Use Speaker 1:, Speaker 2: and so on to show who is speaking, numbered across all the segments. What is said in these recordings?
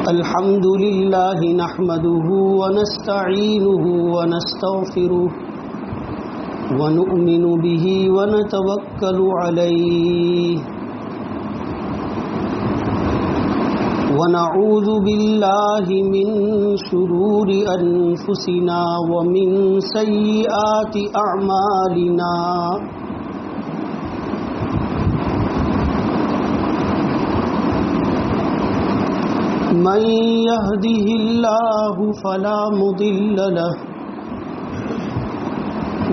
Speaker 1: الحمد لله نحمده ونستعينه ونستغفره ونؤمن به ونتوكل عليه ونعوذ بالله من شرور أنفسنا ومن سيئات أعمالنا من يهده الله فلا مضل له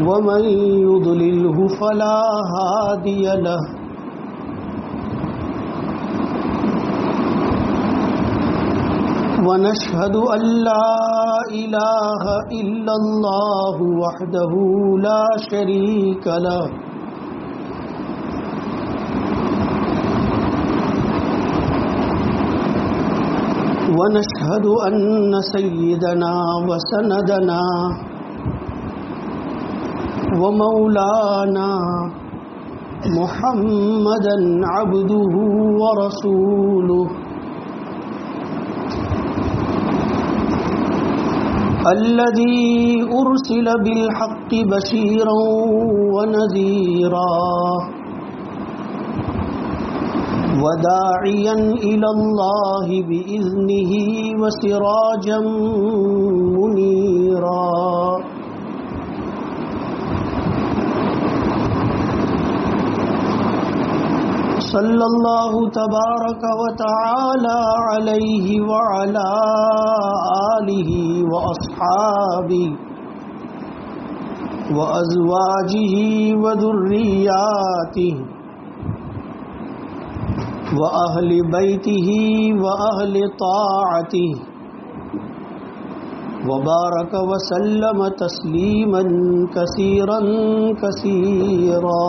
Speaker 1: ومن يضلله فلا هادي له ونشهد أن لا إله إلا الله وحده لا شريك له ونشهد أن سيدنا وسندنا ومولانا محمدا عبده ورسوله الذي أرسل بالحق بشيرا ونذيرا وداعيا إلى الله بإذنه وسراجا منيرا صلى الله تبارك وتعالى عليه وعلى آله وأصحابه وأزواجه وذرياته وأهل بيته وأهل طاعته وبارك وسلم تسليما كثيرا كثيرا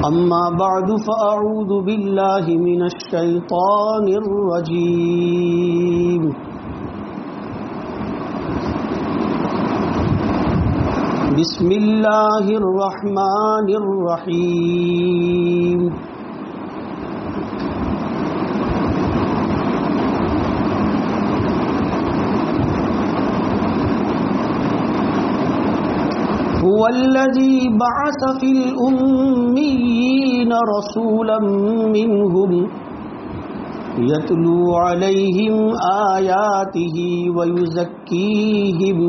Speaker 1: أما بعد فأعوذ بالله من الشيطان الرجيم بسم الله الرحمن الرحيم هو الذي بعث في الأميين رسولا منهم يتلو عليهم آياته ويزكيهم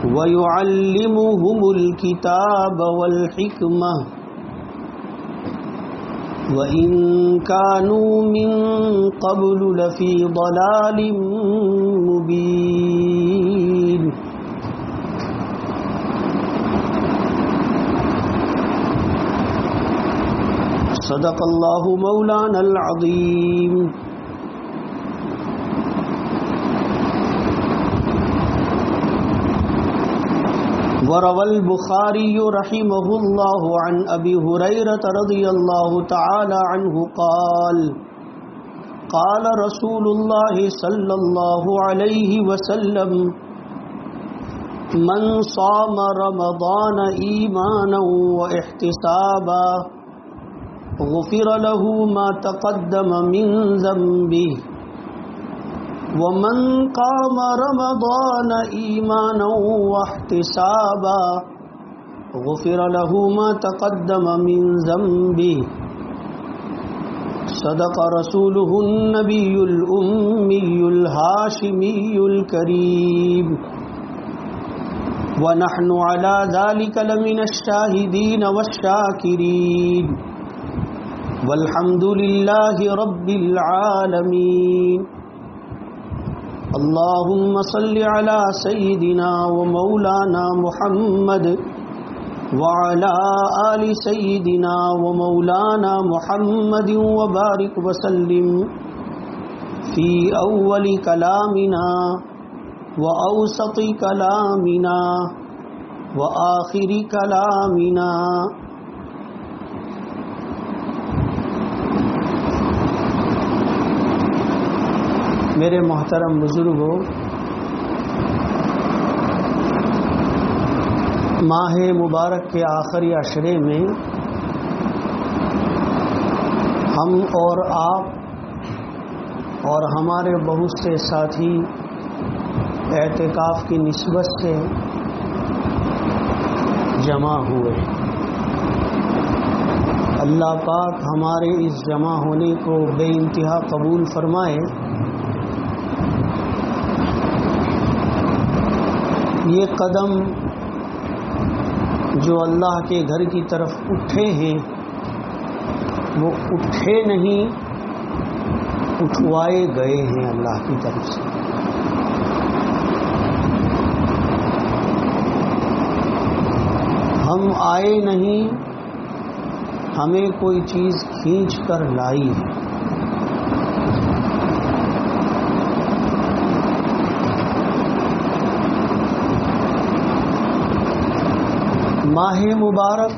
Speaker 1: ويعلمهم الكتاب والحكمة وإن كانوا من قبل لفي ضلال مبين صدق الله مولانا العظيم وروى البخاري رحمه الله عن أبي هريرة رضي الله تعالى عنه قال قال رسول الله صلى الله عليه وسلم من صام رمضان إيمانا واحتسابا غفر له ما تقدم من ذنبه ومن قام رمضان إيمانا واحتسابا غفر له ما تقدم من ذنبه صدق رسوله النبي الأمي الهاشمي الكريم ونحن على ذلك لمن الشاهدين والشاكرين والحمد لله رب العالمين اللهم صل على سيدنا ومولانا محمد وعلى آل سيدنا ومولانا محمد وبارك وسلم في أول كلامنا وأوسط كلامنا وآخر كلامنا میرے محترم بزرگوں، ماہ مبارک کے آخری عشرے میں ہم اور آپ اور ہمارے بہت سے ساتھی اعتکاف کی نسبت سے جمع ہوئے. اللہ پاک ہمارے اس جمع ہونے کو بے انتہا قبول فرمائے. یہ قدم جو اللہ کے گھر کی طرف اٹھے ہیں وہ اٹھے نہیں، اٹھوائے گئے ہیں اللہ کی طرف سے. ہم آئے نہیں، ہمیں کوئی چیز کھینچ کر لائی ہے. ماہ مبارک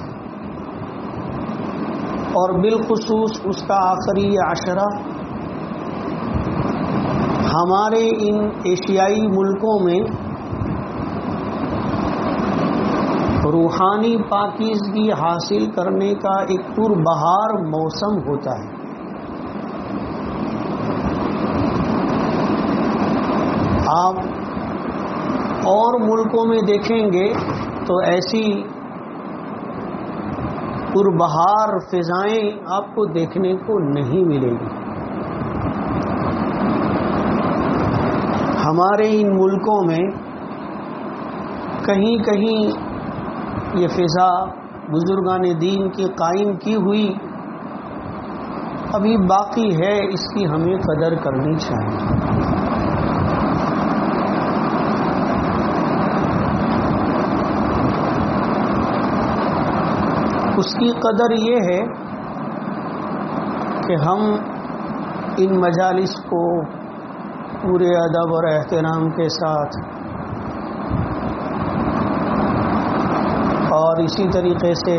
Speaker 1: اور بالخصوص اس کا آخری عشرہ ہمارے ان ایشیائی ملکوں میں روحانی پاکیزگی حاصل کرنے کا ایک پربہار موسم ہوتا ہے. آپ اور ملکوں میں دیکھیں گے تو ایسی پربہار فضائیں آپ کو دیکھنے کو نہیں ملیں گی. ہمارے ان ملکوں میں کہیں کہیں یہ فضا بزرگان دین کی قائم کی ہوئی ابھی باقی ہے، اس کی ہمیں قدر کرنی چاہیے. اس کی قدر یہ ہے کہ ہم ان مجالس کو پورے ادب اور احترام کے ساتھ اور اسی طریقے سے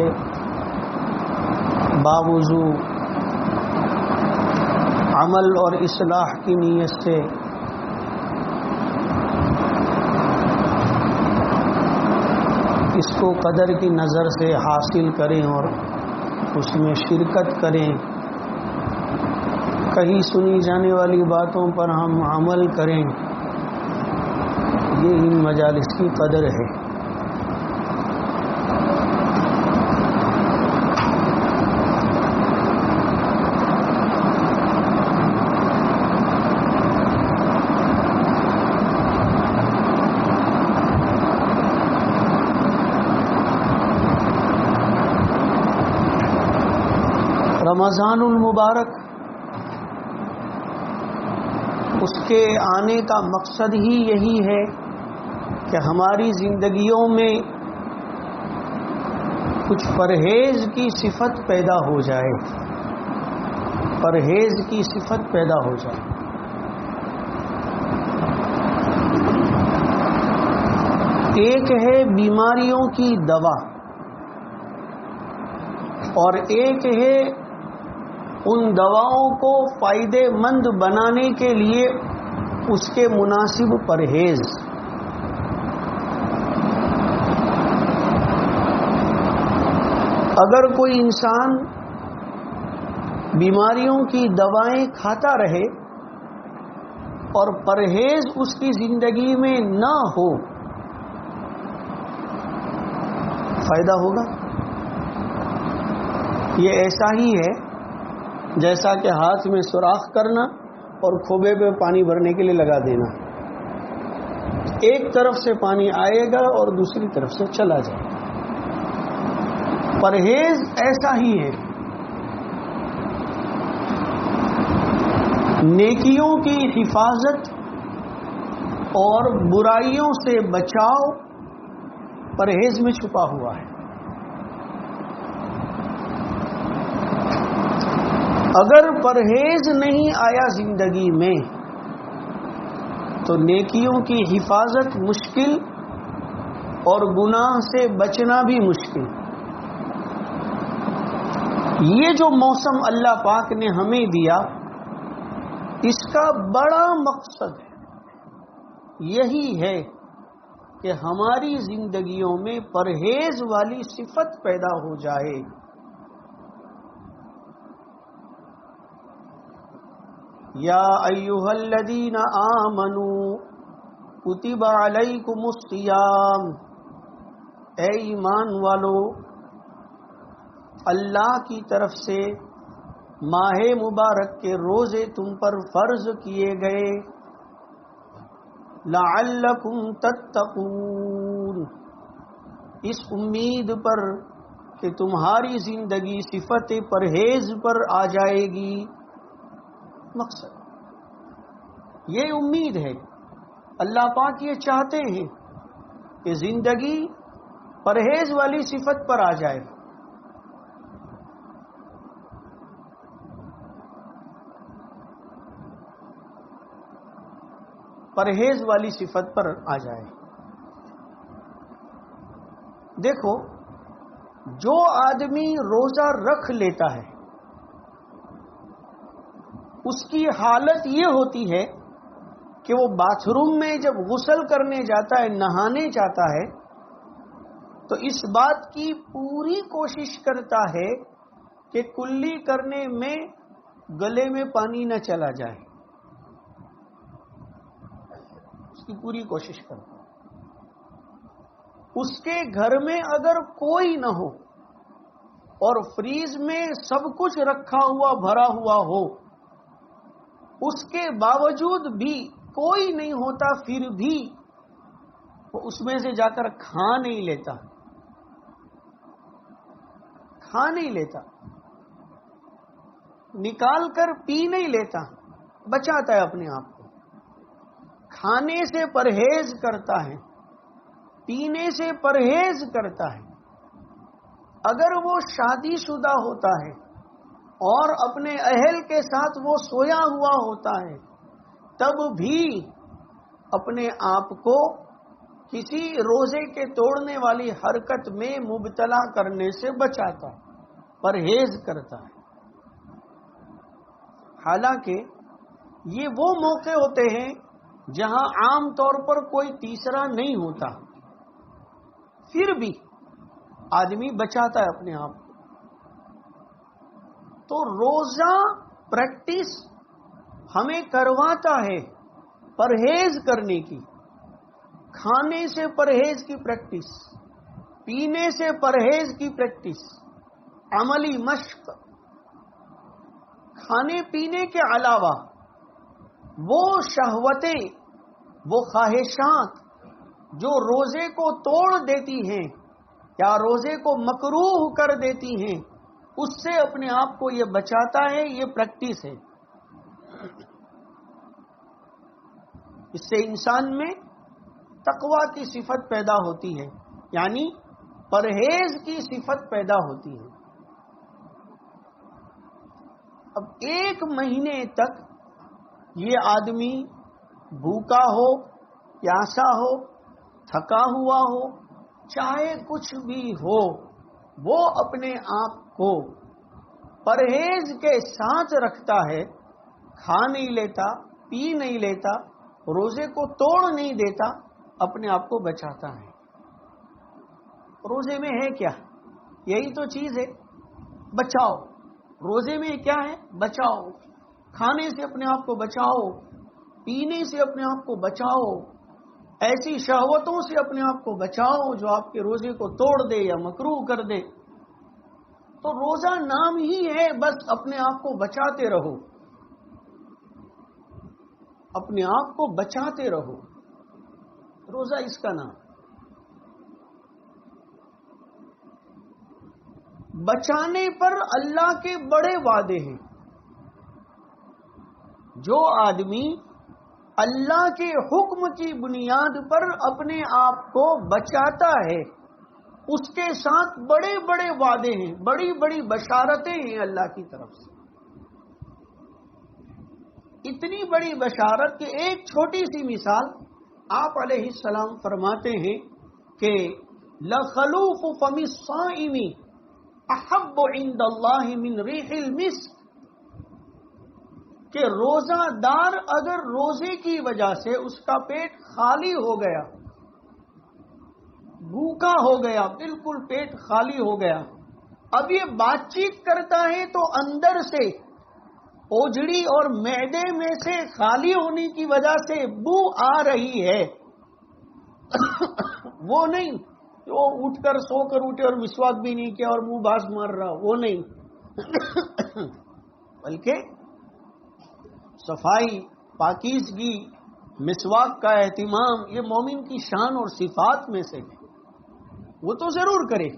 Speaker 1: باوضو عمل اور اصلاح کی نیت سے اس کو قدر کی نظر سے حاصل کریں اور اس میں شرکت کریں. کہیں سنی جانے والی باتوں پر ہم عمل کریں، یہ ان مجالس کی قدر ہے. رمضان المبارک اس کے آنے کا مقصد ہی یہی ہے کہ ہماری زندگیوں میں کچھ پرہیز کی صفت پیدا ہو جائے، پرہیز کی صفت پیدا ہو جائے. ایک ہے بیماریوں کی دوا اور ایک ہے ان دواؤں کو فائدے مند بنانے کے لیے اس کے مناسب پرہیز. اگر کوئی انسان بیماریوں کی دوائیں کھاتا رہے اور پرہیز اس کی زندگی میں نہ ہو، فائدہ ہوگا؟ یہ ایسا ہی ہے جیسا کہ ہاتھ میں سوراخ کرنا اور کھوبے پہ پانی بھرنے کے لیے لگا دینا. ایک طرف سے پانی آئے گا اور دوسری طرف سے چلا جائے گا. پرہیز ایسا ہی ہے. نیکیوں کی حفاظت اور برائیوں سے بچاؤ پرہیز میں چھپا ہوا ہے. اگر پرہیز نہیں آیا زندگی میں تو نیکیوں کی حفاظت مشکل اور گناہ سے بچنا بھی مشکل. یہ جو موسم اللہ پاک نے ہمیں دیا، اس کا بڑا مقصد یہی ہے کہ ہماری زندگیوں میں پرہیز والی صفت پیدا ہو جائے. یا ایھا الذین آمنوا کتب علیکم الصیام، اے ایمان والو اللہ کی طرف سے ماہ مبارک کے روزے تم پر فرض کیے گئے، لعلکم تتقون، اس امید پر کہ تمہاری زندگی صفت پرہیز پر آ جائے گی۔ مقصد یہ امید ہے، اللہ پاک یہ چاہتے ہیں کہ زندگی پرہیز والی صفت پر آ جائے، پرہیز والی صفت پر آ جائے۔ دیکھو، جو آدمی روزہ رکھ لیتا ہے اس کی حالت یہ ہوتی ہے کہ وہ باتھ روم میں جب غسل کرنے جاتا ہے، نہانے جاتا ہے، تو اس بات کی پوری کوشش کرتا ہے کہ کلی کرنے میں گلے میں پانی نہ چلا جائے، اس کی پوری کوشش کرتا ہے۔ اس کے گھر میں اگر کوئی نہ ہو اور فریز میں سب کچھ رکھا ہوا بھرا ہوا ہو، اس کے باوجود بھی کوئی نہیں ہوتا، پھر بھی وہ اس میں سے جا کر کھا نہیں لیتا، نکال کر پی نہیں لیتا، بچاتا ہے اپنے آپ کو، کھانے سے پرہیز کرتا ہے، پینے سے پرہیز کرتا ہے۔ اگر وہ شادی شدہ ہوتا ہے اور اپنے اہل کے ساتھ وہ سویا ہوا ہوتا ہے، تب بھی اپنے آپ کو کسی روزے کے توڑنے والی حرکت میں مبتلا کرنے سے بچاتا ہے، پرہیز کرتا ہے۔ حالانکہ یہ وہ موقع ہوتے ہیں جہاں عام طور پر کوئی تیسرا نہیں ہوتا، پھر بھی آدمی بچاتا ہے اپنے آپ کو۔ تو روزہ پریکٹس ہمیں کرواتا ہے پرہیز کرنے کی، کھانے سے پرہیز کی پریکٹس، پینے سے پرہیز کی پریکٹس، عملی مشق۔ کھانے پینے کے علاوہ وہ شہوتیں، وہ خواہشات جو روزے کو توڑ دیتی ہیں یا روزے کو مکروہ کر دیتی ہیں، اس سے اپنے آپ کو یہ بچاتا ہے، یہ پریکٹس ہے۔ اس سے انسان میں تقویٰ کی صفت پیدا ہوتی ہے، یعنی پرہیز کی صفت پیدا ہوتی ہے۔ اب 1 مہینے تک یہ آدمی بھوکا ہو، پیاسا ہو، تھکا ہوا ہو، چاہے کچھ بھی ہو، وہ اپنے آپ کو پرہیز کے ساتھ رکھتا ہے، کھا نہیں لیتا، پی نہیں لیتا، روزے کو توڑ نہیں دیتا، اپنے آپ کو بچاتا ہے۔ روزے میں ہے کیا؟ یہی تو چیز ہے، بچاؤ۔ روزے میں کیا ہے؟ بچاؤ۔ کھانے سے اپنے آپ کو بچاؤ، پینے سے اپنے آپ کو بچاؤ، ایسی شہوتوں سے اپنے آپ کو بچاؤ جو آپ کے روزے کو توڑ دے یا مکروہ کر دے۔ تو روزہ نام ہی ہے، بس اپنے آپ کو بچاتے رہو، اپنے آپ کو بچاتے رہو، روزہ اس کا نام۔ بچانے پر اللہ کے بڑے وعدے ہیں۔ جو آدمی اللہ کے حکم کی بنیاد پر اپنے آپ کو بچاتا ہے، اس کے ساتھ بڑے بڑے وعدے ہیں، بڑی بڑی بشارتیں ہیں اللہ کی طرف سے۔ اتنی بڑی بشارت کہ ایک چھوٹی سی مثال آپ علیہ السلام فرماتے ہیں کہ لَخَلُوفُ فَمِ الصَّائِمِ أَحَبُّ عِندَ اللَّهِ مِنْ رِيحِ الْمِسْكِ، کہ روزہ دار اگر روزے کی وجہ سے اس کا پیٹ خالی ہو گیا، بھوکا ہو گیا، بالکل پیٹ خالی ہو گیا، اب یہ بات چیت کرتا ہے تو اندر سے اوجڑی اور معدے میں سے خالی ہونے کی وجہ سے بو آ رہی ہے، وہ نہیں وہ اٹھ کر سو کر اٹھے اور مسواک بھی نہیں کیا اور منہ باز مار رہا، وہ نہیں، بلکہ صفائی، پاکیزگی، مسواک کا اہتمام یہ مومن کی شان اور صفات میں سے ہے، وہ تو ضرور کرے،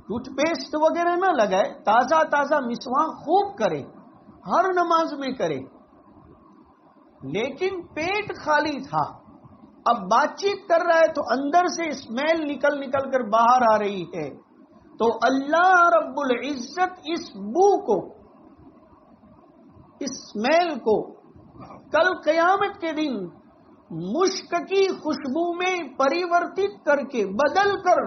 Speaker 1: ٹوتھ پیسٹ وغیرہ نہ لگائے، تازہ تازہ مسواک خوب کرے، ہر نماز میں کرے، لیکن پیٹ خالی تھا، اب بات چیت کر رہا ہے تو اندر سے اسمیل نکل نکل کر باہر آ رہی ہے، تو اللہ رب العزت اس بو کو، اس اسمیل کو کل قیامت کے دن مشک کی خوشبو میں پریورتت کر کے بدل کر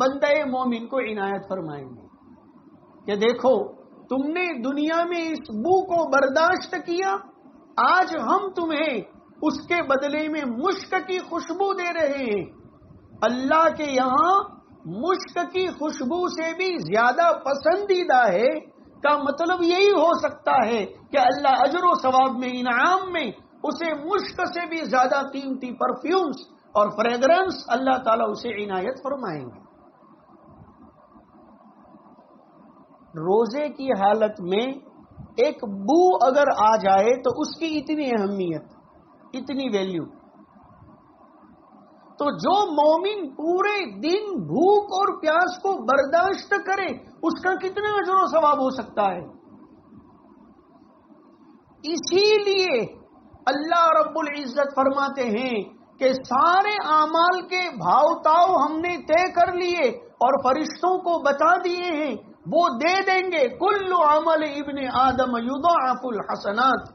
Speaker 1: بندہ مومن کو عنایت فرمائیں گے کہ دیکھو تم نے دنیا میں اس بو کو برداشت کیا، آج ہم تمہیں اس کے بدلے میں مشک کی خوشبو دے رہے ہیں۔ اللہ کے یہاں مشک کی خوشبو سے بھی زیادہ پسندیدہ ہے، کا مطلب یہی ہو سکتا ہے کہ اللہ اجر و ثواب میں، انعام میں اسے مشک سے بھی زیادہ قیمتی پرفیومز اور فریگرنس اللہ تعالیٰ اسے عنایت فرمائیں گے۔ روزے کی حالت میں ایک بو اگر آ جائے تو اس کی اتنی اہمیت، اتنی ویلیو، تو جو مومن پورے دن بھوک اور پیاس کو برداشت کرے اس کا کتنا اجر و ثواب ہو سکتا ہے۔ اسی لیے اللہ رب العزت فرماتے ہیں کہ سارے اعمال کے بھاؤ تاؤ ہم نے طے کر لیے اور فرشتوں کو بتا دیے ہیں، وہ دے دیں گے۔ کل عمل ابن آدم یضاعف الحسنات،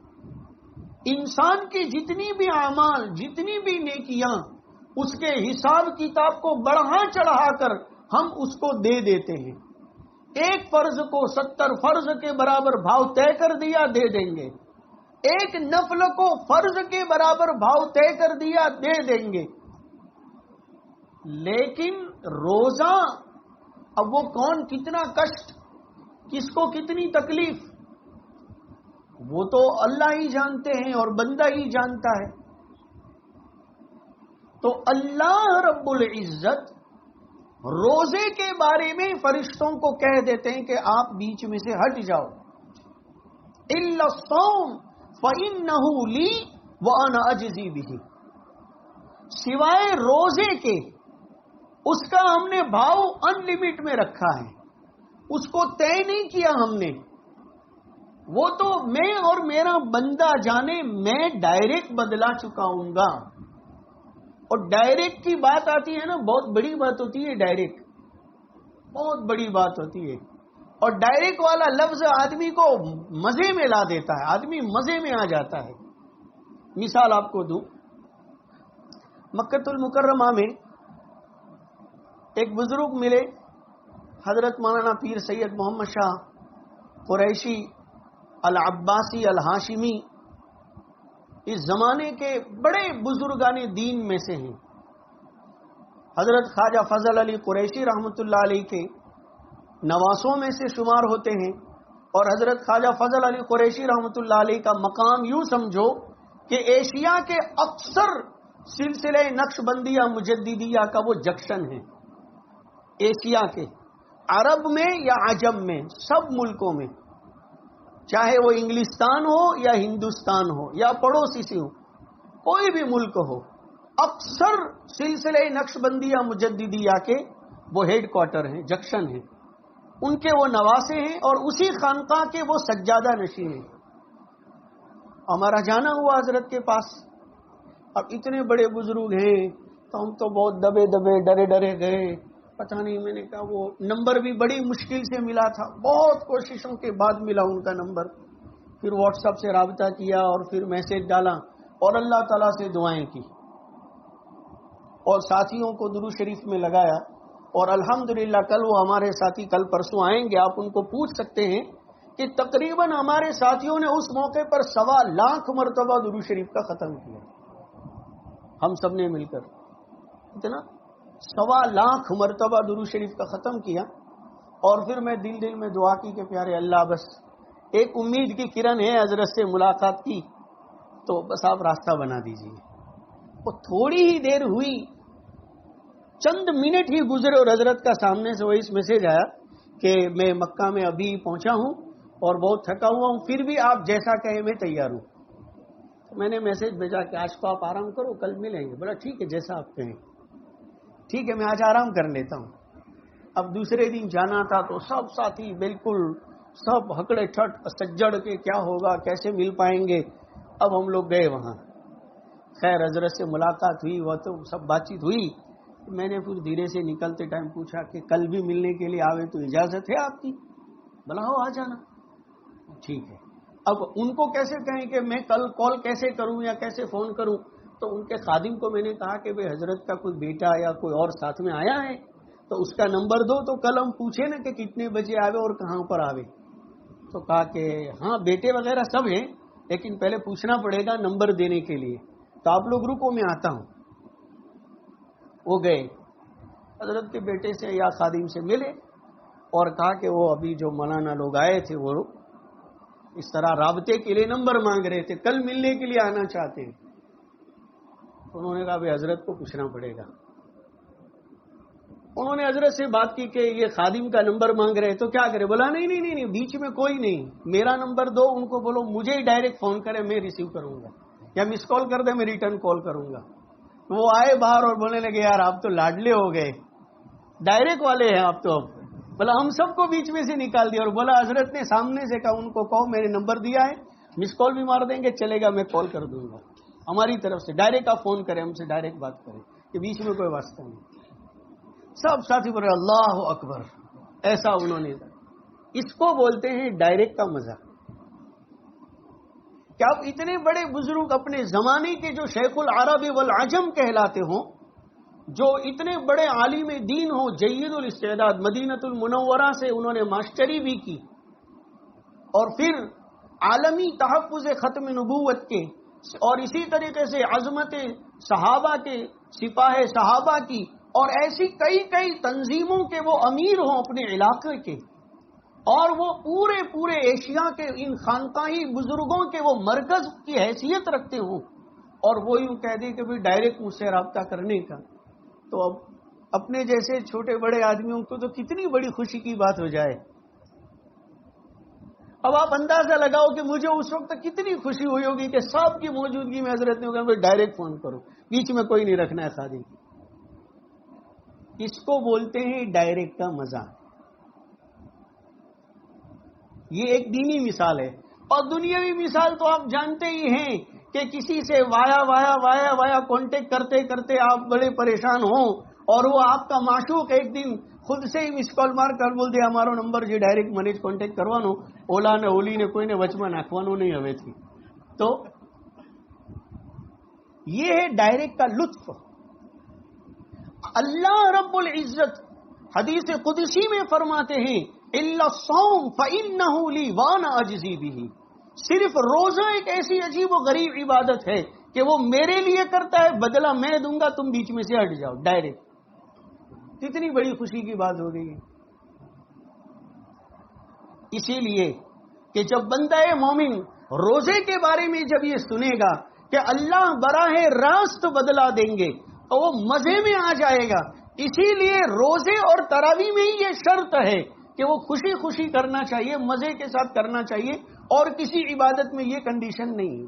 Speaker 1: انسان کے جتنی بھی اعمال، جتنی بھی نیکیاں، اس کے حساب کتاب کو بڑھا چڑھا کر ہم اس کو دے دیتے ہیں۔ ایک فرض کو 70 فرض کے برابر بھاؤ طے کر دیا، دے دیں گے۔ ایک نفل کو فرض کے برابر بھاؤ طے کر دیا، دے دیں گے۔ لیکن روزہ، اب وہ کون کتنا کشٹ، کس کو کتنی تکلیف، وہ تو اللہ ہی جانتے ہیں اور بندہ ہی جانتا ہے۔ تو اللہ رب العزت روزے کے بارے میں فرشتوں کو کہہ دیتے ہیں کہ آپ بیچ میں سے ہٹ جاؤ، الا الصوم فإنه لی وأنا أجزی بہ، سوائے روزے کے اس کا ہم نے بھاؤ ان لمٹ میں رکھا ہے، اس کو طے نہیں کیا ہم نے، وہ تو میں اور میرا بندہ جانے، میں ڈائریکٹ بدلا چکا ہوں گا۔ اور ڈائریکٹ کی بات آتی ہے نا، بہت بڑی بات ہوتی ہے، ڈائریکٹ بہت بڑی بات ہوتی ہے، اور ڈائریکٹ والا لفظ آدمی کو مزے میں لا دیتا ہے، آدمی مزے میں آ جاتا ہے۔ مثال آپ کو دوں، مکۃ المکرمہ میں ایک بزرگ ملے، حضرت مولانا پیر سید محمد شاہ قریشی العباسی الہاشمی، اس زمانے کے بڑے بزرگان دین میں سے ہیں۔ حضرت خواجہ فضل علی قریشی رحمۃ اللہ علیہ کے نواسوں میں سے شمار ہوتے ہیں، اور حضرت خواجہ فضل علی قریشی رحمۃ اللہ علیہ کا مقام یوں سمجھو کہ ایشیا کے اکثر سلسلہ نقش بندیہ مجددیہ کا وہ جنکشن ہے، ایشیا کے، عرب میں یا عجم میں، سب ملکوں میں، چاہے وہ انگلستان ہو یا ہندوستان ہو یا پڑوسی سے ہو، کوئی بھی ملک ہو، اکثر سلسلہ نقش بندیہ مجددیہ کے وہ ہیڈ کوارٹر ہیں، جنکشن ہیں، ان کے وہ نواسے ہیں اور اسی خانقاہ کے وہ سجادہ نشین ہیں۔ ہمارا جانا ہوا حضرت کے پاس، اب اتنے بڑے بزرگ ہیں تو ہم تو بہت دبے دبے ڈرے ڈرے گئے، پتہ نہیں، میں نے کہا وہ نمبر بھی بڑی مشکل سے ملا تھا، بہت کوششوں کے بعد ملا ان کا نمبر، پھر واٹس ایپ سے رابطہ کیا اور پھر میسج ڈالا اور اللہ تعالیٰ سے دعائیں کی اور ساتھیوں کو درود شریف میں لگایا، اور الحمدللہ کل وہ ہمارے ساتھی کل پرسوں آئیں گے، آپ ان کو پوچھ سکتے ہیں کہ تقریباً ہمارے ساتھیوں نے اس موقع پر 1.25 لاکھ مرتبہ درود شریف کا ختم کیا، ہم سب نے مل کر اتنا 1.25 لاکھ مرتبہ درود شریف کا ختم کیا، اور پھر میں دل میں دعا کی کہ پیارے اللہ، بس ایک امید کی کرن ہے حضرت سے ملاقات کی تو بس آپ راستہ بنا دیجیے. وہ تھوڑی ہی دیر ہوئی، چند منٹ ہی گزرے اور حضرت کا سامنے سے وہی میسج آیا کہ میں مکہ میں ابھی پہنچا ہوں اور بہت تھکا ہوا ہوں، پھر بھی آپ جیسا کہیں میں تیار ہوں. میں نے میسج بھیجا کہ آج کو آپ آرام کرو، کل ملیں گے. بولا ٹھیک ہے جیسا آپ کہیں. ٹھیک ہے میں آج آرام کر لیتا ہوں. اب دوسرے دن جانا تھا تو سب ساتھی بالکل سب ہکڑے ٹھٹ سجڑ کے کیا ہوگا، کیسے مل پائیں گے. اب ہم لوگ گئے وہاں. خیر حضرت سے ملاقات ہوئی، وہ تو سب بات چیت ہوئی. میں نے پھر دھیرے سے نکلتے ٹائم پوچھا کہ کل بھی ملنے کے لیے آوے تو اجازت ہے آپ کی؟ بلا ہو آ جانا. ٹھیک ہے. اب ان کو کیسے کہیں کہ میں کل کال کیسے کروں یا کیسے فون کروں؟ تو ان کے خادم کو میں نے کہا کہ بھئی حضرت کا کوئی بیٹا یا کوئی اور ساتھ میں آیا ہے تو اس کا نمبر دو تو کل ہم پوچھیں نا کہ کتنے بجے آوے اور کہاں پر آوے. تو کہا کہ ہاں بیٹے وغیرہ سب ہیں لیکن پہلے پوچھنا پڑے گا نمبر دینے کے لیے، تو آپ لوگ رکو میں آتا ہوں. وہ گئے حضرت کے بیٹے سے یا خادم سے ملے اور کہا کہ وہ ابھی جو مولانا لوگ آئے تھے وہ اس طرح رابطے کے لیے نمبر مانگ رہے تھے، کل ملنے کے لیے آنا چاہتے ہیں. انہوں نے کہا بھائی حضرت کو پوچھنا پڑے گا. انہوں نے حضرت سے بات کی کہ یہ خادم کا نمبر مانگ رہے تو کیا کرے؟ بولا نہیں نہیں نہیں بیچ میں کوئی نہیں، میرا نمبر دو، ان کو بولو مجھے ہی ڈائریکٹ فون کرے، میں ریسیو کروں گا، یا مس کال کر دے میں ریٹرن کال کروں گا. وہ آئے باہر اور بولنے لگے یار آپ تو لاڈلے ہو گئے، ڈائریکٹ والے ہیں آپ تو. اب بولا ہم سب کو بیچ میں سے نکال دیا اور بولا حضرت نے سامنے سے کہا ان کو کہو میں نے نمبر دیا ہے، مس کال بھی مار دیں گے چلے گا، میں کال کر دوں گا. ہماری طرف سے ڈائریکٹ آپ فون کریں، ہم سے ڈائریکٹ بات کریں کہ بیچ میں کوئی واسطہ نہیں. سب ساتھی بولے اللہ اکبر. ایسا انہوں نے، اس کو بولتے ہیں ڈائریکٹ کا مزہ. کیا آپ اتنے بڑے بزرگ اپنے زمانے کے جو شیخ العرب والعجم کہلاتے ہوں، جو اتنے بڑے عالم دین ہوں، جید الاستعداد، مدینۃ المنورہ سے انہوں نے ماسٹری بھی کی اور پھر عالمی تحفظ ختم نبوت کے اور اسی طریقے سے عظمت صحابہ کے، سپاہ صحابہ کی اور ایسی کئی تنظیموں کے وہ امیر ہوں اپنے علاقے کے، اور وہ پورے ایشیا کے ان خانقاہی بزرگوں کے وہ مرکز کی حیثیت رکھتے ہوں، اور وہ یوں کہہ دیں کہ بھئی ڈائریکٹ مجھ سے رابطہ کرنے کا. تو اب اپنے جیسے چھوٹے بڑے آدمیوں کو تو کتنی بڑی خوشی کی بات ہو جائے. اب آپ اندازہ لگاؤ کہ مجھے اس وقت کتنی خوشی ہوئی ہوگی کہ صاحب کی موجودگی میں حضرت نے کہا ڈائریکٹ فون کرو، بیچ میں کوئی نہیں رکھنا ہے خادم. اس کو بولتے ہیں ڈائریکٹ کا مزہ. یہ ایک دینی مثال ہے. اور دنیاوی مثال تو آپ جانتے ہی ہیں کہ کسی سے وایا کانٹیکٹ کرتے کرتے آپ بڑے پریشان ہوں اور وہ آپ کا معشوق ایک دن خود سے ہی مس کال مار کر بول دے ہمارو نمبر جی ڈائریکٹ મને જ કોન્ટેક્ટ કરવાનો, ઓલા ને ઓલી ને કોઈને વચમાં નાખવાનું નહીં હવેથી. તો یہ ہے ڈائریکٹ کا لطف. اللہ رب العزت حدیث قدسی میں فرماتے ہیں الا الصوم فانه لی وانا اجزی به. صرف روزہ ایک ایسی عجیب و غریب عبادت ہے کہ وہ میرے لیے کرتا ہے، بدلہ میں دوں گا، تم بیچ میں سے ہٹ جاؤ. ڈائریکٹ. کتنی بڑی خوشی کی بات ہو گئی ہے. اسی لیے کہ جب بندہ مومن روزے کے بارے میں جب یہ سنے گا کہ اللہ براہ راست بدلہ دیں گے تو وہ مزے میں آ جائے گا. اسی لیے روزے اور تراویح میں ہی یہ شرط ہے کہ وہ خوشی خوشی کرنا چاہیے، مزے کے ساتھ کرنا چاہیے، اور کسی عبادت میں یہ کنڈیشن نہیں ہے.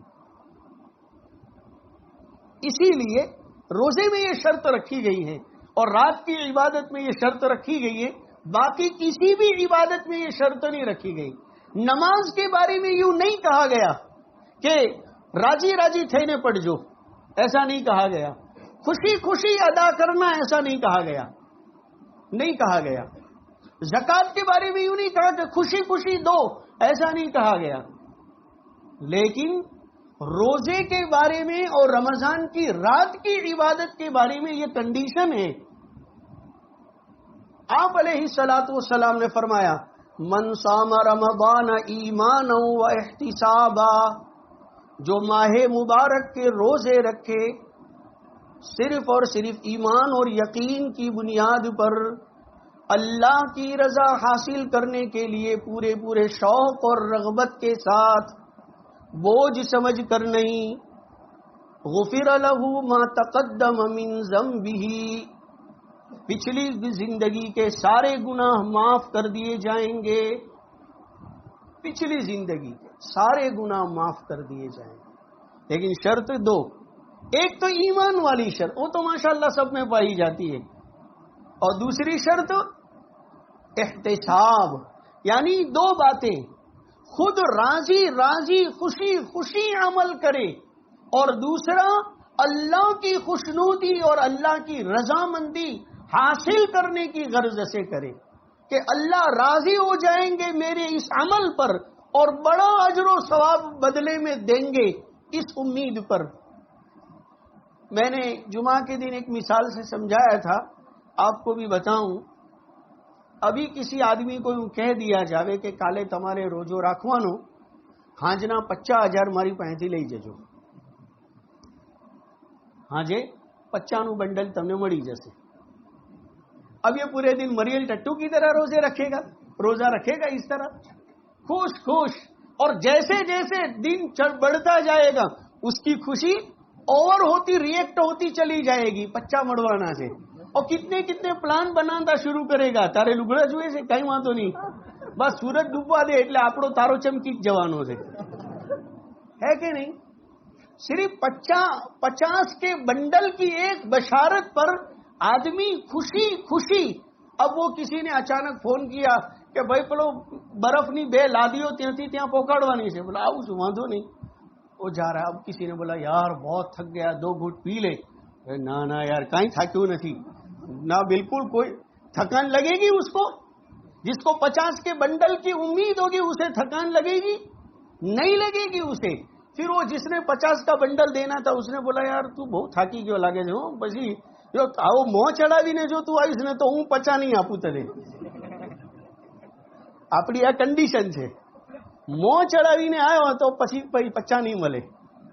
Speaker 1: اسی لیے روزے میں یہ شرط رکھی گئی ہے اور رات کی عبادت میں یہ شرط رکھی گئی ہے. باقی کسی بھی عبادت میں یہ شرط نہیں رکھی گئی. نماز کے بارے میں یوں نہیں کہا گیا کہ راجی راجی تھینے پڑ جو، ایسا نہیں کہا گیا. خوشی خوشی ادا کرنا، ایسا نہیں کہا گیا، نہیں کہا گیا. زکوٰۃ کے بارے میں یوں نہیں کہا کہ خوشی خوشی دو، ایسا نہیں کہا گیا. لیکن روزے کے بارے میں اور رمضان کی رات کی عبادت کے بارے میں یہ کنڈیشن ہے. آپ علیہ الصلوۃ والسلام نے فرمایا من صام رمضان ایمانا و احتسابا، جو ماہ مبارک کے روزے رکھے صرف اور صرف ایمان اور یقین کی بنیاد پر، اللہ کی رضا حاصل کرنے کے لیے پورے شوق اور رغبت کے ساتھ، بوجھ سمجھ کر نہیں. غفر له ما تقدم من ذنبه، پچھلی زندگی کے سارے گناہ معاف کر دیے جائیں گے. پچھلی زندگی کے سارے گناہ معاف کر دیے جائیں گے. لیکن شرط دو، ایک تو ایمان والی شرط، وہ تو ماشاءاللہ سب میں پائی جاتی ہے، اور دوسری شرط احتساب، یعنی دو باتیں، خود راضی خوشی عمل کرے، اور دوسرا اللہ کی خوشنودی اور اللہ کی رضامندی حاصل کرنے کی غرض سے کرے کہ اللہ راضی ہو جائیں گے میرے اس عمل پر اور بڑا اجر و ثواب بدلے میں دیں گے، اس امید پر. میں نے جمعہ کے دن ایک مثال سے سمجھایا تھا، آپ کو بھی بتاؤں. ابھی کسی آدمی کو یوں کہہ دیا جاوے کہ کالے تمہارے روزو راکھوانو ہاجنا 50,000 મારી પાસેથી લઈ જજો. હાજે 50 بنڈل تمہیں مڑی جیسے. اب یہ پورے دن مریل ٹٹو کی طرح روزہ رکھے گا اس طرح خوش، اور جیسے جیسے دن بڑھتا جائے گا اس کی خوشی اوور ہوتی، ریئیکٹ ہوتی چلی جائے گی 50 مڑوانا سے، اور کتنے پلان بنانا شروع کرے گا. تارے لگڑا جوئے سے کئی وہاں تو نہیں، بس سورج ڈوبوا دے એટલે આપણો તારો ચમકી જવાનો છે، ہے کہ نہیں؟ صرف 50 کے بنڈل کی ایک بشارت پر آدمی خوشی. اب وہ کسی نے اچانک فون کیا کہ بھائی پلو برف نہیں بے لا دیو ત્યાં پہنچاڑوانی છે. بولا آؤں છું વાંધો نہیں. وہ جا رہا. اب کسی نے بولا یار بہت تھک گیا، 2 گھٹ پی لے. نہ یار کہیں تھاکیوں نہیں، نہ بالکل کوئی تھکان لگے گی اس کو. جس کو 50 کے بنڈل کی امید ہوگی اسے تھکان لگے گی؟ نہیں لگے گی اسے. پھر وہ جس نے 50 کا بنڈل دینا تھا اس نے بولا یار تو بہت تھاکی کیوں لگے جو પછી આવો મોં ચડાવીને જો તું આવીશ ને તો હું 50 નહીં આપું તને. આપણી આ કન્ડિશન છે. મોં ચડાવીને આવ્યો તો પછી 50 નહીં મળે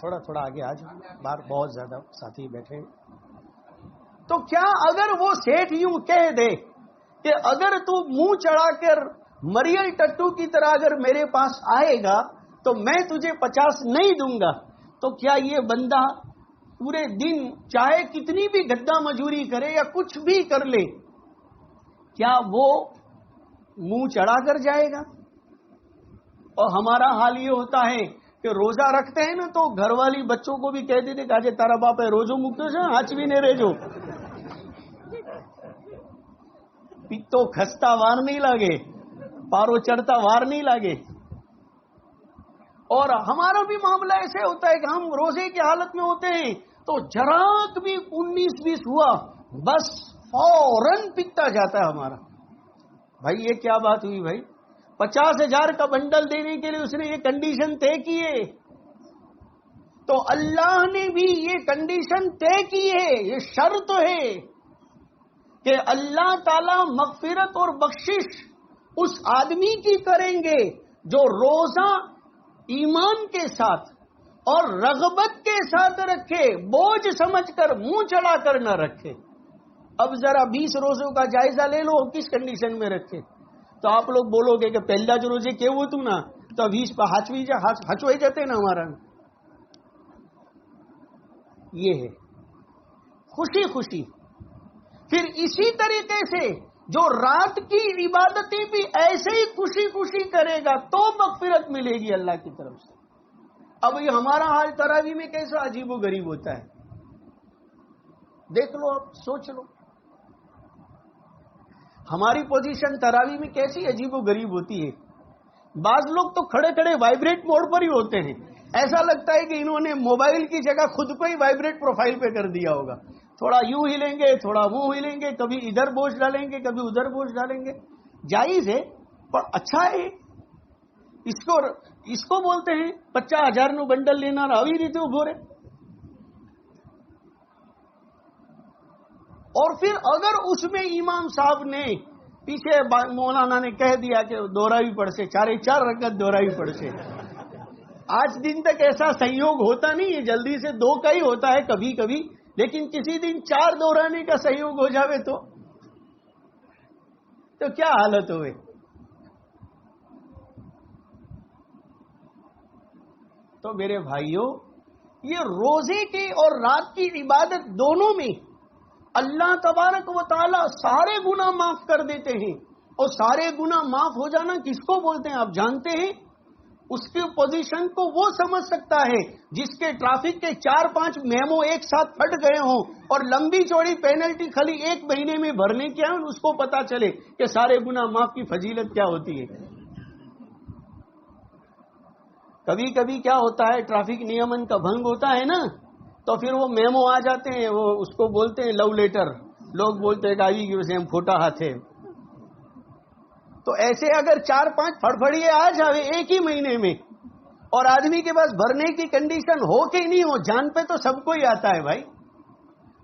Speaker 1: تھوڑا آگے آج باہر بہت زیادہ ساتھی بیٹھے. تو کیا اگر وہ سیٹھ یوں کہہ دے کہ اگر تو منہ چڑھا کر مریل ٹٹو کی طرح اگر میرے پاس آئے گا تو میں تجھے 50 نہیں دوں گا، تو کیا یہ بندہ پورے دن چاہے کتنی بھی گدا مجوری کرے یا کچھ بھی کر لے، کیا وہ منہ چڑھا کر جائے گا؟ اور ہمارا حال یہ ہوتا ہے کہ روزہ رکھتے ہیں نا تو گھر والی بچوں کو بھی کہتے تھے کہ آج تارا باپ ہے روزو مکتو سے آج بھی نہیں رہجو. پیتو کھستا وار نہیں لگے، پارو چڑھتا وار نہیں لگے. اور ہمارا بھی معاملہ ایسے ہوتا ہے کہ ہم روزے کی حالت میں ہوتے ہیں تو جراک بھی 19-20 ہوا بس فوراً پکتا جاتا ہے ہمارا. بھائی یہ کیا بات ہوئی بھائی؟ 50,000 کا بنڈل دینے کے لیے اس نے یہ کنڈیشن طے کی ہے. تو اللہ نے بھی یہ کنڈیشن طے کی ہے، یہ شرط ہے کہ اللہ تعالی مغفرت اور بخشش اس آدمی کی کریں گے جو روزہ ایمان کے ساتھ اور رغبت کے ساتھ رکھے، بوجھ سمجھ کر منہ چڑھا کر نہ رکھے. اب ذرا 20 روزوں کا جائزہ لے لو کس کنڈیشن میں رکھے. تو آپ لوگ بولو گے کہ پہلا جو روزے کے وہ تو نا تو 20 پہ ہچوئی جاتے نا ہمارا. یہ ہے خوشی. پھر اسی طریقے سے جو رات کی عبادتیں بھی ایسے ہی خوشی کرے گا تو مغفرت ملے گی اللہ کی طرف سے. اب یہ ہمارا حال تراویح میں کیسا عجیب و غریب ہوتا ہے، دیکھ لو، اب سوچ لو ہماری پوزیشن تراویح میں کیسی عجیب و غریب ہوتی ہے. بعض لوگ تو کھڑے وائبریٹ موڈ پر ہی ہوتے ہیں، ایسا لگتا ہے کہ انہوں نے موبائل کی جگہ خود کو ہی وائبریٹ پروفائل پہ کر دیا ہوگا. تھوڑا یوں ہلیں گے، تھوڑا وہ ہلیں گے، کبھی ادھر بوجھ ڈالیں گے، کبھی ادھر بوجھ ڈالیں گے. جائز ہے پر اچھا ہے. اس کو بولتے ہیں 50,000 نو بنڈل لینا راوی رہتے ہو بھورے. اور پھر اگر اس میں امام صاحب نے پیچھے مولانا نے کہہ دیا کہ دوہراوی پڑھ سے 4 رکعت دوہراوی پڑھ سے. آج دن تک ایسا سنیوگ ہوتا نہیں ہے، جلدی سے 2 کا ہی ہوتا ہے کبھی کبھی، لیکن کسی دن 4 دہرانے کا سہیوگ ہو جاوے تو کیا حالت ہوئے. تو میرے بھائیوں، یہ روزے کے اور رات کی عبادت دونوں میں اللہ تبارک و تعالی سارے گناہ معاف کر دیتے ہیں. اور سارے گناہ معاف ہو جانا کس کو بولتے ہیں آپ جانتے ہیں؟ اس کی پوزیشن کو وہ سمجھ سکتا ہے جس کے ٹریفک کے 4-5 میمو ایک ساتھ پھٹ گئے ہوں اور لمبی چوڑی پینلٹی خالی 1 مہینے میں بھرنے کیا ہے، اس کو پتا چلے کہ سارے گناہ معاف کی فضیلت کیا ہوتی ہے. کبھی کبھی کیا ہوتا ہے، ٹریفک نیمن کا بھنگ ہوتا ہے نا، تو پھر وہ میمو آ جاتے ہیں، وہ اس کو بولتے ہیں لو لیٹر. لوگ بولتے ہیں گاڑی کی وجہ سے ہم پھوٹا ہاتھ ہے. تو ایسے اگر 4-5 فڑفڑیے آ جاوے ایک ہی مہینے میں اور آدمی کے پاس بھرنے کی کنڈیشن ہو کہ نہیں ہو، جان پہ تو سب کو ہی آتا ہے بھائی.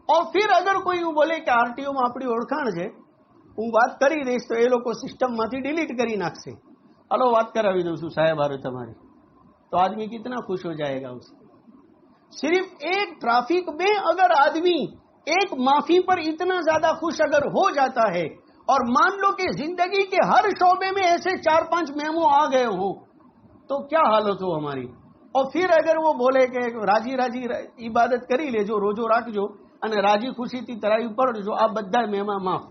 Speaker 1: اور پھر اگر کوئی یوں بولے کہ RTO میں اپنی اوڑکھان છે હું વાત કરી દઈશ તો એ લોકો સિસ્ટમમાંથી ડિલીટ કરી નાખશે. હલો વાત કરાવી દઉં છું સાહેબ હારે તમારી. تو آدمی کتنا خوش ہو جائے گا. اسے صرف ایک ٹریفک میں اگر آدمی ایک معافی پر اتنا زیادہ خوش اگر ہو جاتا ہے، اور مان لو کہ زندگی کے ہر شعبے میں ایسے 4-5 میمو آ گئے ہوں، تو کیا حالت ہو ہماری. اور پھر اگر وہ بولے کہ راجی راجی عبادت کری لے جو روزو راکھ جو અને રાજી ખુશીથી તરાવી પડજો આ બધા મેમા માફ.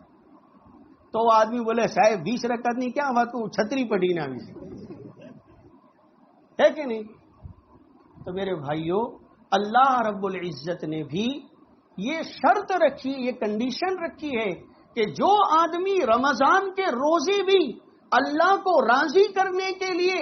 Speaker 1: તો આદમી બોલે સાહેબ 20 રકાતની ક્યાં વાત કરું, છત્રી પડીને આવી ہے کہ نہیں. تو میرے بھائیوں، اللہ رب العزت نے بھی یہ شرط رکھی، یہ کنڈیشن رکھی ہے کہ جو آدمی رمضان کے روزے بھی اللہ کو راضی کرنے کے لیے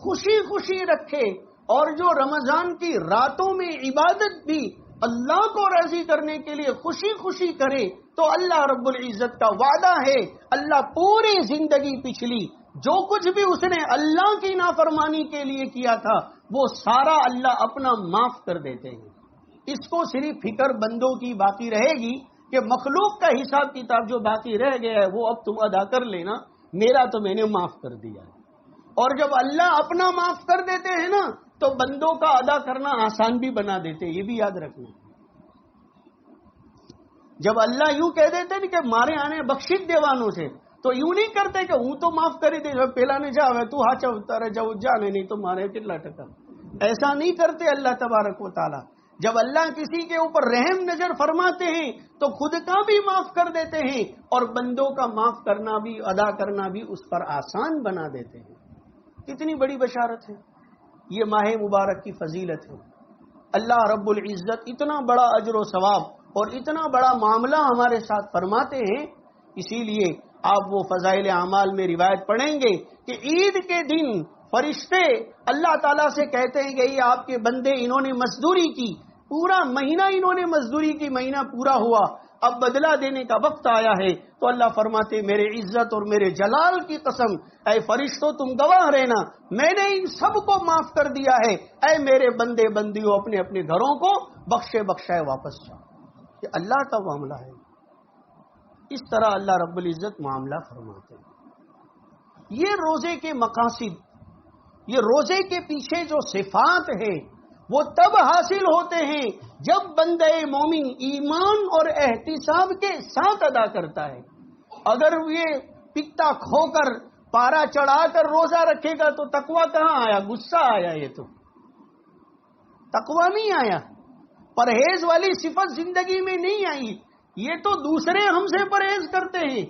Speaker 1: خوشی خوشی رکھے اور جو رمضان کی راتوں میں عبادت بھی اللہ کو راضی کرنے کے لیے خوشی خوشی کرے، تو اللہ رب العزت کا وعدہ ہے، اللہ پوری زندگی پچھلی جو کچھ بھی اس نے اللہ کی نافرمانی کے لیے کیا تھا وہ سارا اللہ اپنا معاف کر دیتے ہیں. اس کو صرف فکر بندوں کی باقی رہے گی کہ مخلوق کا حساب کتاب جو باقی رہ گیا ہے وہ اب تم ادا کر لینا، میرا تو میں نے معاف کر دیا. اور جب اللہ اپنا معاف کر دیتے ہیں نا تو بندوں کا ادا کرنا آسان بھی بنا دیتے، یہ بھی یاد رکھنا. جب اللہ یوں کہہ دیتے نا کہ مارے آنے بخشش دیوانوں سے، تو یوں نہیں کرتے کہ ہوں تو معاف کری دے، پہلا نے جا تو ہاچا اتارے جاؤ جانے نہیں تو مارے کتنا ٹکا. ایسا نہیں کرتے اللہ تبارک و تعالی. جب اللہ کسی کے اوپر رحم نظر فرماتے ہیں تو خود کا بھی معاف کر دیتے ہیں اور بندوں کا معاف کرنا بھی ادا کرنا بھی اس پر آسان بنا دیتے ہیں. کتنی بڑی بشارت ہے، یہ ماہ مبارک کی فضیلت ہے. اللہ رب العزت اتنا بڑا اجر و ثواب اور اتنا بڑا معاملہ ہمارے ساتھ فرماتے ہیں. اسی لیے آپ وہ فضائل اعمال میں روایت پڑھیں گے کہ عید کے دن فرشتے اللہ تعالیٰ سے کہتے ہیں کہ یہ آپ کے بندے انہوں نے مزدوری کی، پورا مہینہ انہوں نے مزدوری کی، مہینہ پورا ہوا، اب بدلہ دینے کا وقت آیا ہے. تو اللہ فرماتے میرے عزت اور میرے جلال کی قسم، اے فرشتوں تم گواہ رہنا، میں نے ان سب کو معاف کر دیا ہے. اے میرے بندے بندیوں اپنے اپنے گھروں کو بخشے بخشائے واپس جاؤ. یہ اللہ کا معاملہ ہے. اس طرح اللہ رب العزت معاملہ فرماتے ہیں. یہ روزے کے مقاصد، یہ روزے کے پیچھے جو صفات ہیں وہ تب حاصل ہوتے ہیں جب بندہ مومن ایمان اور احتساب کے ساتھ ادا کرتا ہے. اگر یہ پکتا کھو کر پارا چڑھا کر روزہ رکھے گا تو تقوی کہاں آیا، غصہ آیا. یہ تو تقوی نہیں آیا، پرہیز والی صفت زندگی میں نہیں آئی. یہ تو دوسرے ہم سے پرہیز کرتے ہیں،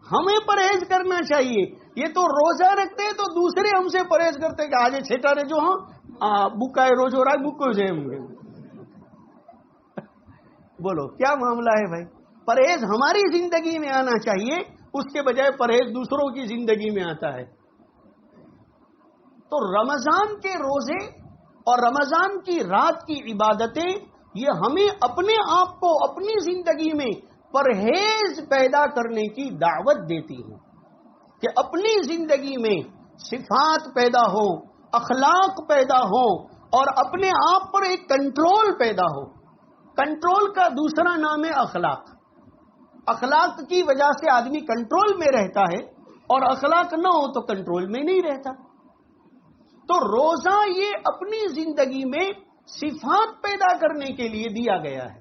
Speaker 1: ہمیں پرہیز کرنا چاہیے. یہ تو روزہ رکھتے ہیں تو دوسرے ہم سے پرہیز کرتے ہیں کہ آج چھٹا رہے جو ہاں بکائے روز ہو رہا ہے بکو سے. بولو کیا معاملہ ہے بھائی؟ پرہیز ہماری زندگی میں آنا چاہیے، اس کے بجائے پرہیز دوسروں کی زندگی میں آتا ہے. تو رمضان کے روزے اور رمضان کی رات کی عبادتیں یہ ہمیں اپنے آپ کو اپنی زندگی میں پرہیز پیدا کرنے کی دعوت دیتی ہیں کہ اپنی زندگی میں صفات پیدا ہو، اخلاق پیدا ہو اور اپنے آپ پر ایک کنٹرول پیدا ہو. کنٹرول کا دوسرا نام ہے اخلاق. اخلاق کی وجہ سے آدمی کنٹرول میں رہتا ہے اور اخلاق نہ ہو تو کنٹرول میں نہیں رہتا. تو روزہ یہ اپنی زندگی میں صفات پیدا کرنے کے لیے دیا گیا ہے.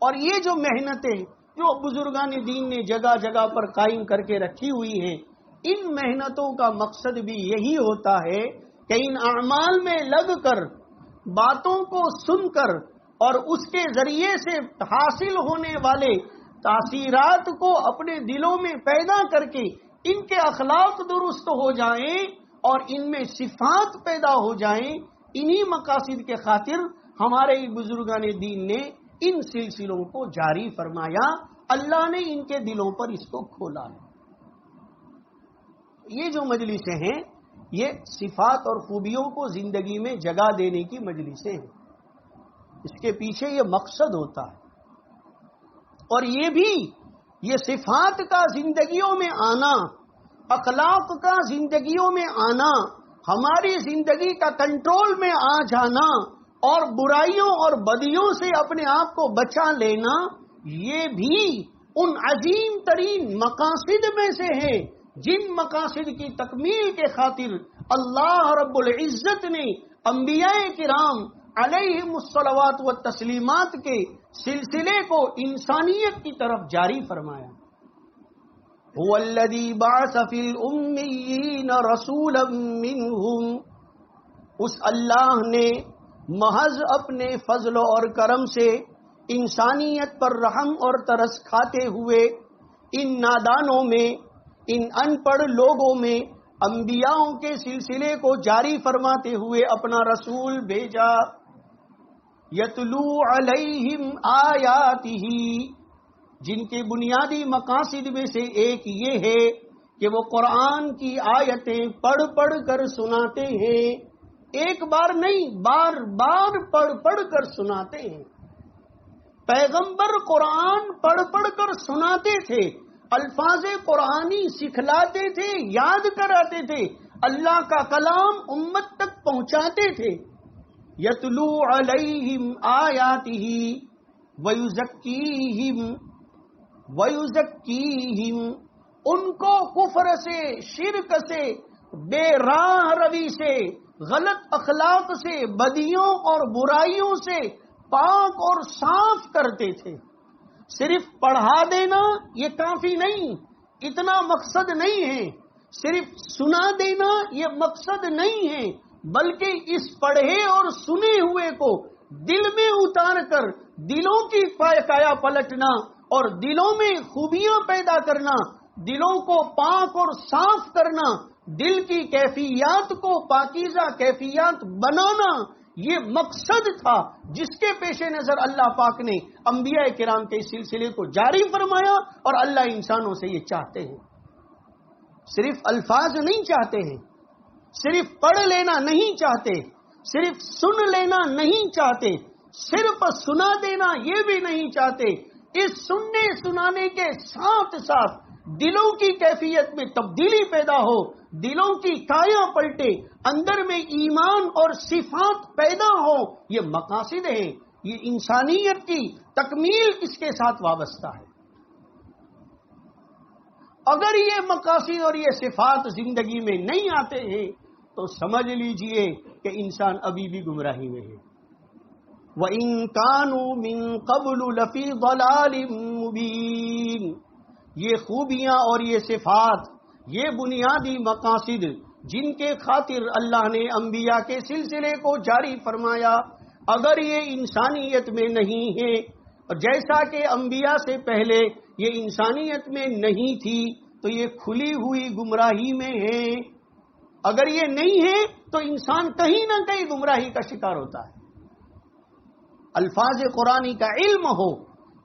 Speaker 1: اور یہ جو محنتیں جو بزرگان دین نے جگہ جگہ پر قائم کر کے رکھی ہوئی ہیں، ان محنتوں کا مقصد بھی یہی ہوتا ہے کہ ان اعمال میں لگ کر، باتوں کو سن کر اور اس کے ذریعے سے حاصل ہونے والے تاثیرات کو اپنے دلوں میں پیدا کر کے ان کے اخلاق درست ہو جائیں اور ان میں صفات پیدا ہو جائیں۔ انہی مقاصد کے خاطر ہمارے بزرگان دین نے ان سلسلوں کو جاری فرمایا، اللہ نے ان کے دلوں پر اس کو کھولا ہے۔ یہ جو مجلسیں ہیں یہ صفات اور خوبیوں کو زندگی میں جگہ دینے کی مجلسیں ہیں، اس کے پیچھے یہ مقصد ہوتا ہے۔ اور یہ بھی یہ صفات کا زندگیوں میں آنا، اخلاق کا زندگیوں میں آنا، ہماری زندگی کا کنٹرول میں آ جانا اور برائیوں اور بدیوں سے اپنے آپ کو بچا لینا، یہ بھی ان عظیم ترین مقاصد میں سے ہے جن مقاصد کی تکمیل کے خاطر اللہ رب العزت نے انبیاء کرام علیہم الصلوات والتسلیمات کے سلسلے کو انسانیت کی طرف جاری فرمایا۔ هو الذی بعث فی الامیین رسولا منہم، اس اللہ نے محض اپنے فضل اور کرم سے انسانیت پر رحم اور ترس کھاتے ہوئے ان نادانوں میں، ان ان پڑھ لوگوں میں انبیاءوں کے سلسلے کو جاری فرماتے ہوئے اپنا رسول بھیجا۔ یتلو علیہم آیاتہ، جن کے بنیادی مقاصد میں سے ایک یہ ہے کہ وہ قرآن کی آیتیں پڑھ پڑھ کر سناتے ہیں، ایک بار نہیں بار بار پڑھ پڑھ کر سناتے ہیں۔ پیغمبر قرآن پڑھ پڑھ کر سناتے تھے، الفاظ قرآنی سکھلاتے تھے، یاد کراتے تھے، اللہ کا کلام امت تک پہنچاتے تھے۔ یتلو علیہم آیاتہ ویزکیہم، ان کو کفر سے، شرک سے، بے راہ روی سے، غلط اخلاق سے، بدیوں اور برائیوں سے پاک اور صاف کرتے تھے۔ صرف پڑھا دینا یہ کافی نہیں، اتنا مقصد نہیں ہے، صرف سنا دینا یہ مقصد نہیں ہے، بلکہ اس پڑھے اور سنے ہوئے کو دل میں اتار کر دلوں کی کایا پلٹنا اور دلوں میں خوبیاں پیدا کرنا، دلوں کو پاک اور صاف کرنا، دل کی کیفیات کو پاکیزہ کیفیات بنانا، یہ مقصد تھا جس کے پیش نظر اللہ پاک نے انبیاء کرام کے سلسلے کو جاری فرمایا، اور اللہ انسانوں سے یہ چاہتے ہیں۔ صرف الفاظ نہیں چاہتے ہیں، صرف پڑھ لینا نہیں چاہتے، صرف سن لینا نہیں چاہتے، صرف سنا دینا یہ بھی نہیں چاہتے، اس سننے سنانے کے ساتھ ساتھ دلوں کی کیفیت میں تبدیلی پیدا ہو، دلوں کی کایا پلٹے، اندر میں ایمان اور صفات پیدا ہو، یہ مقاصد ہیں، یہ انسانیت کی تکمیل اس کے ساتھ وابستہ ہے۔ اگر یہ مقاصد اور یہ صفات زندگی میں نہیں آتے ہیں تو سمجھ لیجئے کہ انسان ابھی بھی گمراہی میں ہے۔ وَإِن كَانُوا مِن قَبْلُ لَفِي ضَلَالٍ مُبِينٍ، یہ خوبیاں اور یہ صفات، یہ بنیادی مقاصد جن کے خاطر اللہ نے انبیاء کے سلسلے کو جاری فرمایا، اگر یہ انسانیت میں نہیں ہے، اور جیسا کہ انبیاء سے پہلے یہ انسانیت میں نہیں تھی تو یہ کھلی ہوئی گمراہی میں ہے۔ اگر یہ نہیں ہے تو انسان کہیں نہ کہیں گمراہی کا شکار ہوتا ہے۔ الفاظ قرآنی کا علم ہو،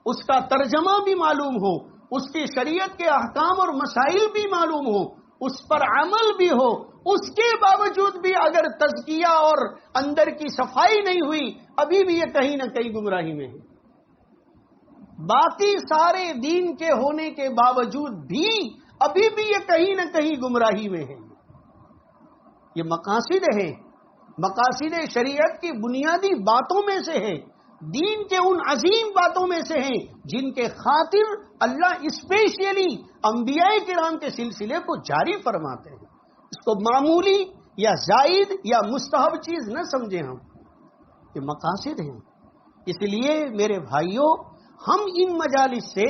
Speaker 1: اس کا ترجمہ بھی معلوم ہو، اس کی شریعت کے احکام اور مسائل بھی معلوم ہو، اس پر عمل بھی ہو، اس کے باوجود بھی اگر تزکیہ اور اندر کی صفائی نہیں ہوئی، ابھی بھی یہ کہیں نہ کہیں گمراہی میں ہے۔ باقی سارے دین کے ہونے کے باوجود بھی ابھی بھی یہ کہیں نہ کہیں گمراہی میں ہے۔ یہ مقاصد ہے، مقاصد شریعت کی بنیادی باتوں میں سے ہے، دین کے ان عظیم باتوں میں سے ہیں جن کے خاطر اللہ اسپیشلی انبیاء کرام کے سلسلے کو جاری فرماتے ہیں۔ اس کو معمولی یا زائد یا مستحب چیز نہ سمجھیں ہم، یہ مقاصد ہیں۔ اس لیے میرے بھائیوں، ہم ان مجالس سے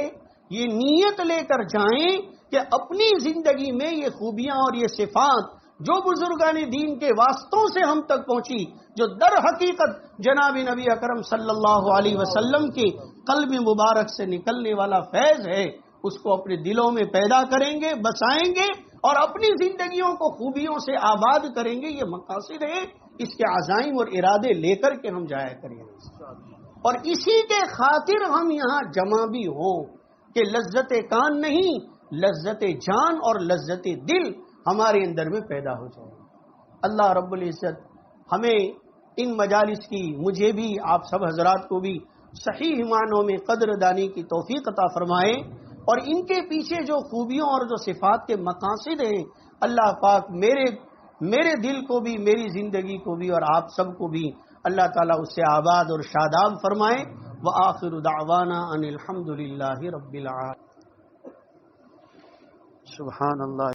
Speaker 1: یہ نیت لے کر جائیں کہ اپنی زندگی میں یہ خوبیاں اور یہ صفات جو بزرگان دین کے واسطوں سے ہم تک پہنچی، جو در حقیقت جناب نبی اکرم صلی اللہ علیہ وسلم کے قلب مبارک سے نکلنے والا فیض ہے، اس کو اپنے دلوں میں پیدا کریں گے، بسائیں گے اور اپنی زندگیوں کو خوبیوں سے آباد کریں گے۔ یہ مقاصد ہے، اس کے عزائم اور ارادے لے کر کے ہم جایا کریں گے، اور اسی کے خاطر ہم یہاں جمع بھی ہوں کہ لذت کان نہیں، لذت جان اور لذت دل ہمارے اندر میں پیدا ہو جائے۔ اللہ رب العزت ہمیں ان مجالس کی، مجھے بھی، آپ سب حضرات کو بھی صحیح معنوں میں قدر دانی کی توفیق عطا فرمائے، اور ان کے پیچھے جو خوبیوں اور جو صفات کے مقاصد ہیں، اللہ پاک میرے دل کو بھی، میری زندگی کو بھی اور آپ سب کو بھی اللہ تعالیٰ اس سے آباد اور شاداب فرمائے۔ وآخر دعوانا ان الحمد للہ رب العالمین۔ سبحان اللہ۔